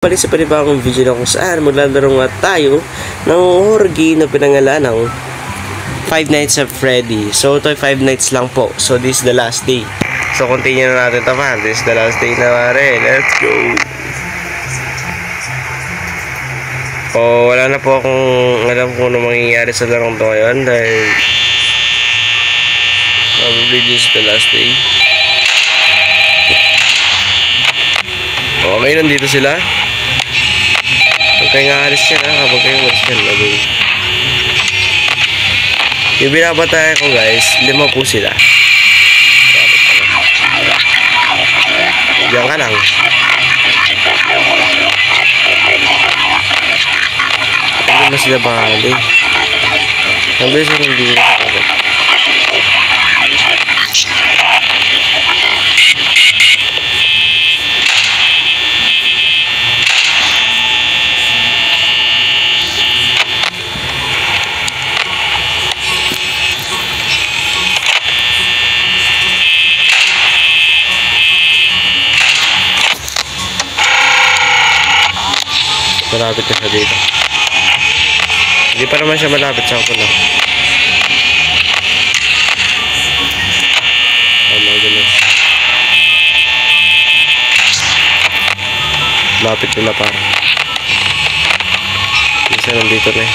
Balik sa panibagong video na kung saan maglalaro nga tayo ng horror game na pinangalan ng Five Nights at Freddy. So ito ay 5 nights lang po. So this is the last day. So continue na natin ito man. This is the last day na pare. Let's go. Wala na po akong alam kung ano mangyayari sa larong ito ngayon dahil probably this is the last day. Okay, nandito sila. Huwag kayo nga alis yan ha, kapag kayo alis yan, lagoy. Yung binabataya ko guys, 5 po sila. Diyan ka lang. Hindi na sila bahali. Ang bilis yung hindi na kapag. Malapit na siya dito. Hindi pa naman siya malapit sa ako lang. Oh my goodness. Malapit na para. Isa nandito na eh.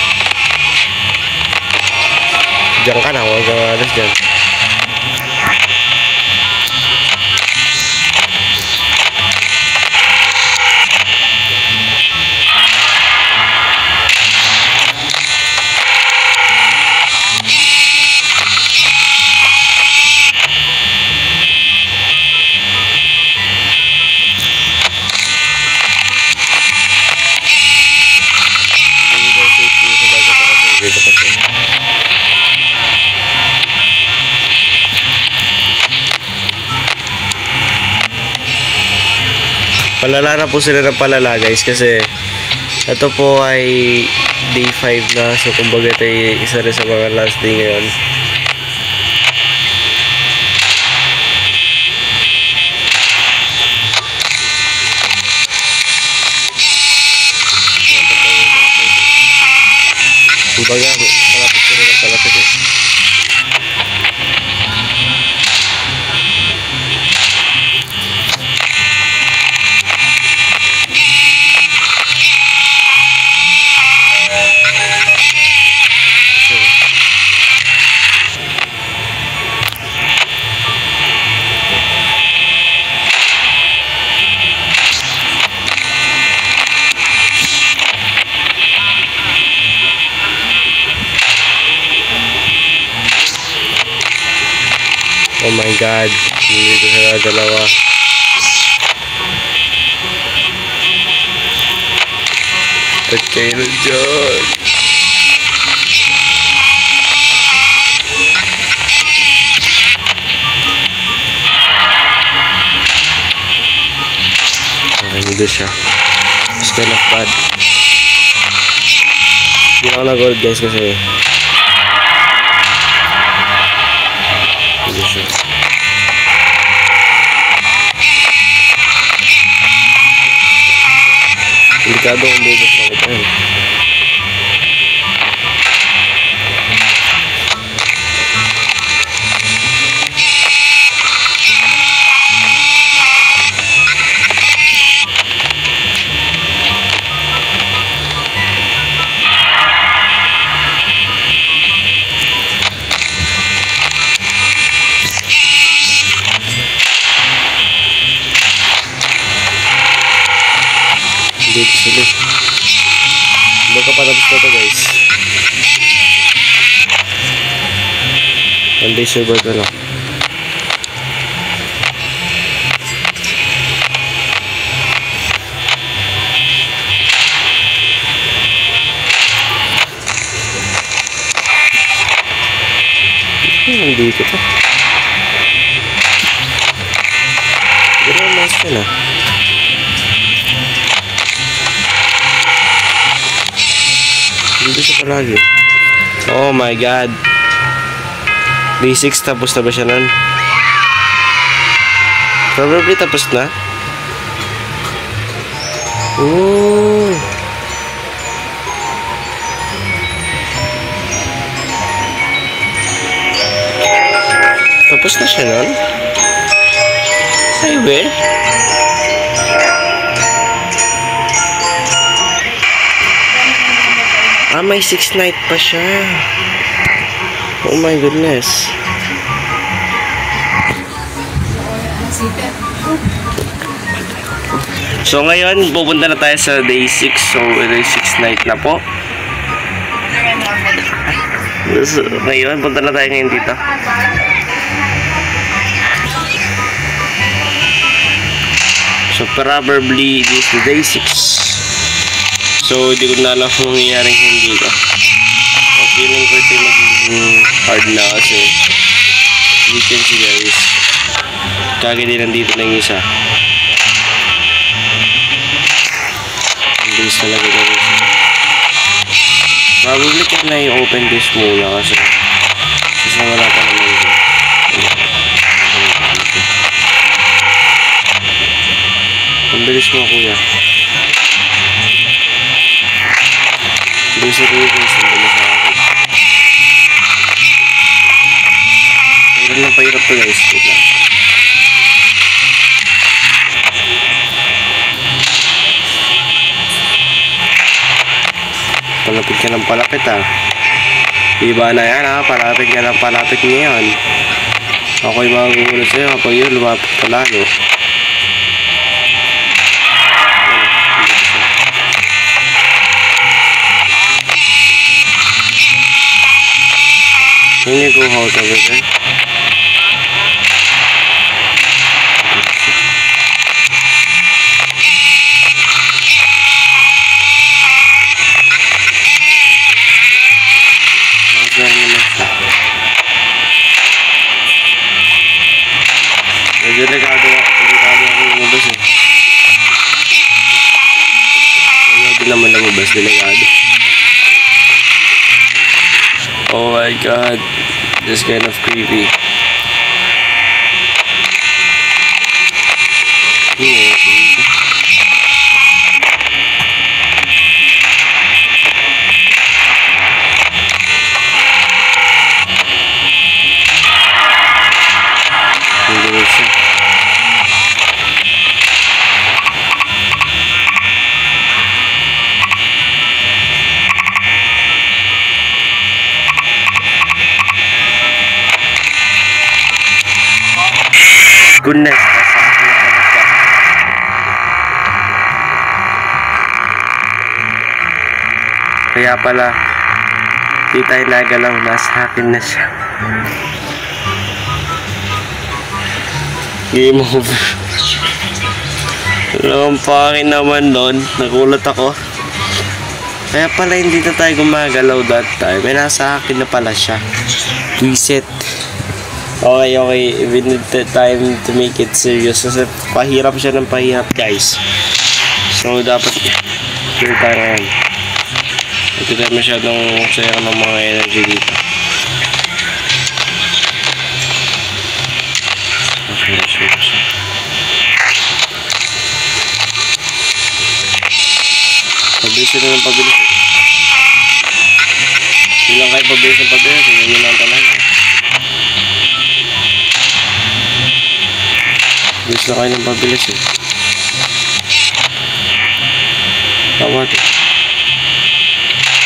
Diyan ka na, huwag kang alas dyan. Palala na po sila ng palala guys kasi ito po ay day 5 na, so kumbaga ito ay isa rin sa mga last day ngayon. Kumbaga palapit sila ng palapit eh. Oh my god, dito sila dalawa. Ba't kayo na dyan? Okay, nandito siya. It's kind of bad. Hindi ako nag-hold guys kasi delikado kung bubos na ko pa yun. Dito sila. Magkapatapos na ito guys. One day server na lang. Nandito pa. Ganun mas ka na. Hindi siya palagi. Oh my god. Day 6 tapos na ba siya nun? Probably tapos na. Oh. Tapos na siya nun? Highway? May 6 night pa siya. Oh my goodness. So ngayon, pupunta na tayo sa day 6. So day 6 night na po. So, ngayon, punta na tayo ngayon dito. So probably this is day 6. So hindi ko na alam kung mangyayaring hindi ko. So feeling ko ito yung magiging hard na kasi you can see guys. Kagad din nandito na yung isa. Bilis talaga guys. Probably can na i-open this muna kasi wala pa naman ito. Ang bilis mo kuya. Bilis na kuya guys. Ang bilis na ako. Mayroon lang pahirap to guys. Wait lang. Palapit ka ng palapit ha. Iba na yan ha. Palapit ka ng palapit ngayon. Ako'y magugulat sa'yo kapag yun lumapit ka lalo. Hindi ko how to be there. Delikado akong lumabas eh. Ayaw din naman lumabas, delikado. Oh my god, this kind of creepy. Goodness, kaya pala di tayo nagalaw, nasa akin na siya. Game over. Alam pa akin naman nun, nagulat ako. Kaya pala hindi na tayo gumagalaw that time. May nasa akin na pala siya. Reset. Okay, we need the time to make it serious kasi pahirap siya ng pahirap guys. So dapat clear tayo ngayon. Ito tayo masyadong sayang ng mga energy dito. Okay, serious. Pabilis na ng pabilis. Hindi lang kayo pabilis ng pabilis, hindi lang talaga. Bilis na kayo ng pabilis eh. Tawad eh.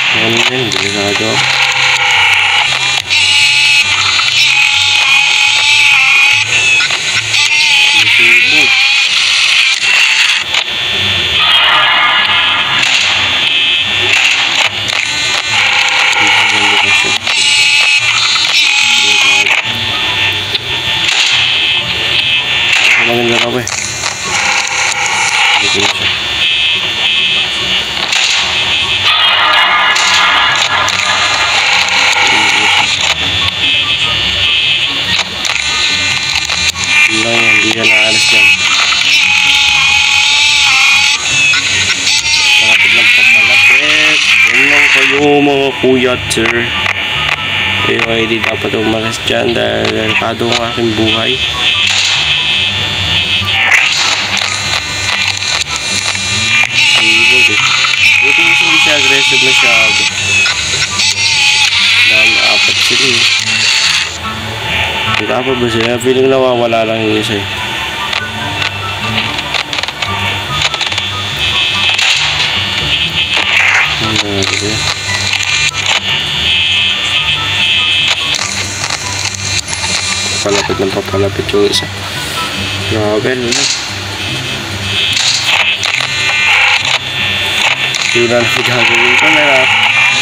Ano na yun, bilisado. Bilisibog. Maganda ka ba eh. Dito na siya. Hindi siya naalas yan. Malapit lang papalapit. Yan lang kayo mga kuya sir. Kayo ay di dapat umalas dyan dahil delikado ang aking buhay. aggressive masyado. Dahil apat sila eh. May apat ba sila? Feeling nawawala lang yung isa eh. Papalapit ng papalapit yung isa. Grabe, ano na. Yung na gagawin ko na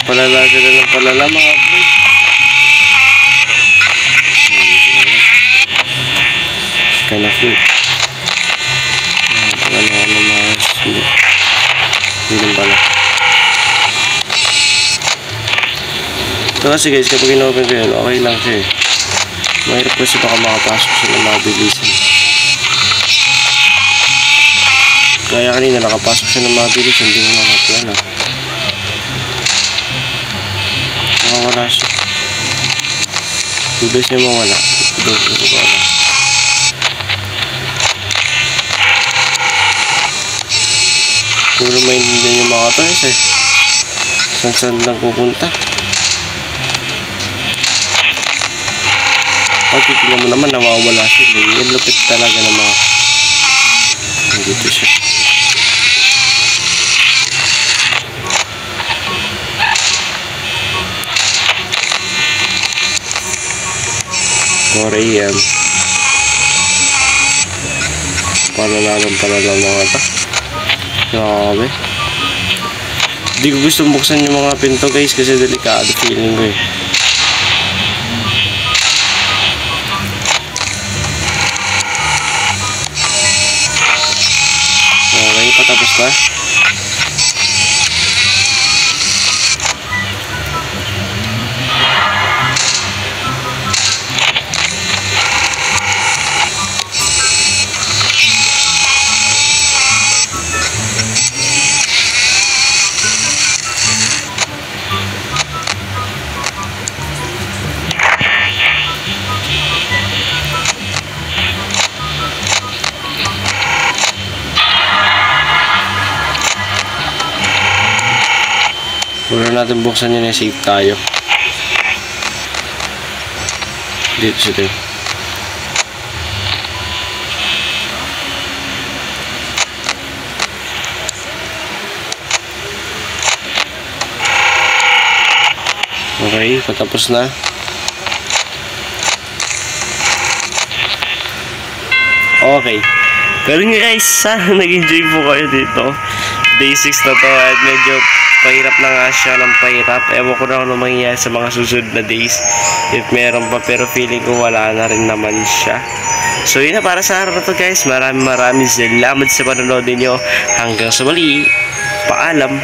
palala sila ng palala mga bro. Kind of good. Ano na mas hindi pala. Ito kasi guys, kapag in-open ko yun, okay lang siya eh. Mahirap kasi baka makapasok siya ng mabilisan. Kaya kanina nakapasok siya ng mabilis, hindi mo makapala. Makawala siya. Tubes niya mawala. Siguro maintindihan yung mga toys eh. Saan lang pupunta. Pag titignan mo naman, nawawala siya. Yung lupit talaga ng mga dito siya. Korean. Palalang mga ito. Grabe. Hindi ko gusto buksan yung mga pinto guys kasi delikado feeling ko eh. Okay, patapos na. Muna natin buksan yun, safe tayo. Dito siya tayo. Okay, patapos na. Okay. Pero nga guys, sana nag-enjoy po kayo dito. Day 6 na to at medyo pahirap na nga siya ng pahirap. Ewan ko na ano mangyayari sa mga susunod na days. If meron pa, pero feeling ko wala na rin naman siya. So yun na para sa araw na to guys. Maraming salamat sa panonood ninyo. Hanggang sa muli. Paalam.